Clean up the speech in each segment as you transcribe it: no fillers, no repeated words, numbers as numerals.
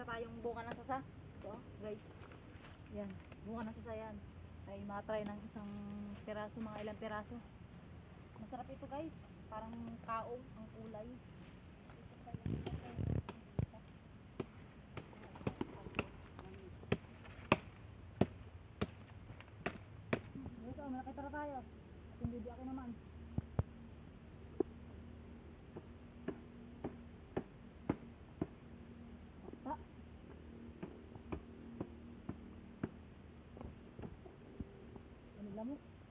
nakita tayong bunga ng sasa. Ito, guys. Yan, bunga ng sasa yan. Ay matry ng isang piraso, mga ilang piraso. Masarap ito guys. Parang kaong ang kulay. Ito, malaki tara tayo. At hindi di ako naman.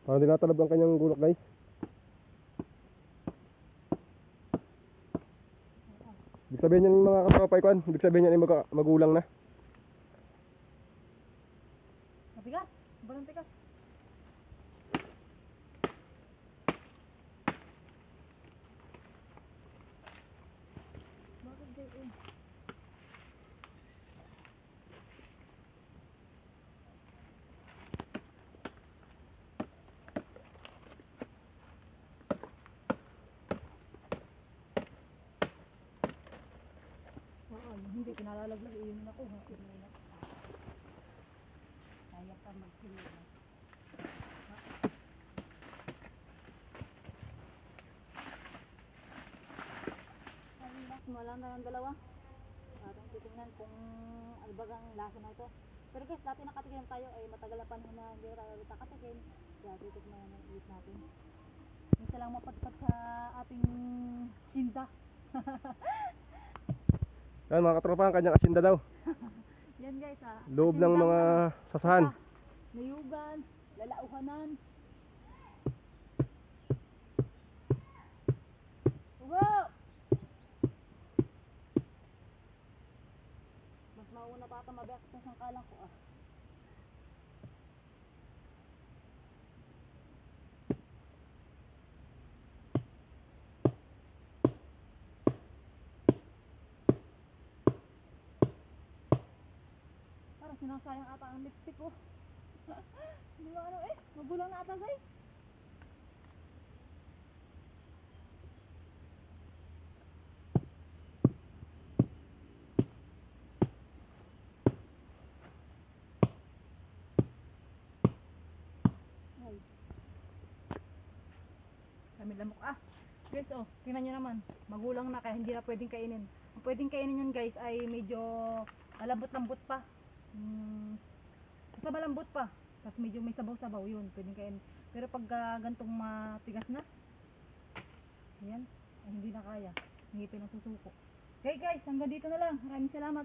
Parang dinatalab ang kanyang gulok guys. Ibig sabihin yan mga katropa ikuan, ibig sabihin yan ay magulang na. Mabigas, sobrang tigas. Bakit ganyan? Hindi pinalalaglag, iyon ako. Kaya ka magsimula. Malang na ng dalawa. Ating titingnan kung albagang lasa na ito. Pero guys, dati nakatikim tayo ay matagal na panahon na hindi tayo nakatikim. Kaya titignan na ulit natin. Isa lang mapadpad sa ating sinda. Yan mga katropa, ang kanyang asinda daw. Yan guys ha. Loob ng mga sasahan. Nayugan, lalauhanan. Wow! Mas mauna pa ata mabiyak itong sangkalang ko ah. Parang sinasayang ata ang lipstick ko. Hindi ba ano eh? Magulang na ata guys. Ay. Kami lamok ah. Guys oh, tingnan nyo naman. Magulang na kaya hindi na pwedeng kainin. Ang pwedeng kainin yan guys ay medyo malambot-lambot pa. Basta malambot pa. Tapos medyo may sabaw-sabaw yun. Pwedeng kainin. Pero pag gantong matigas na, ayan, ay hindi na kaya. Ngipin ang susuko. Okay guys, hanggang dito na lang. Maraming salamat.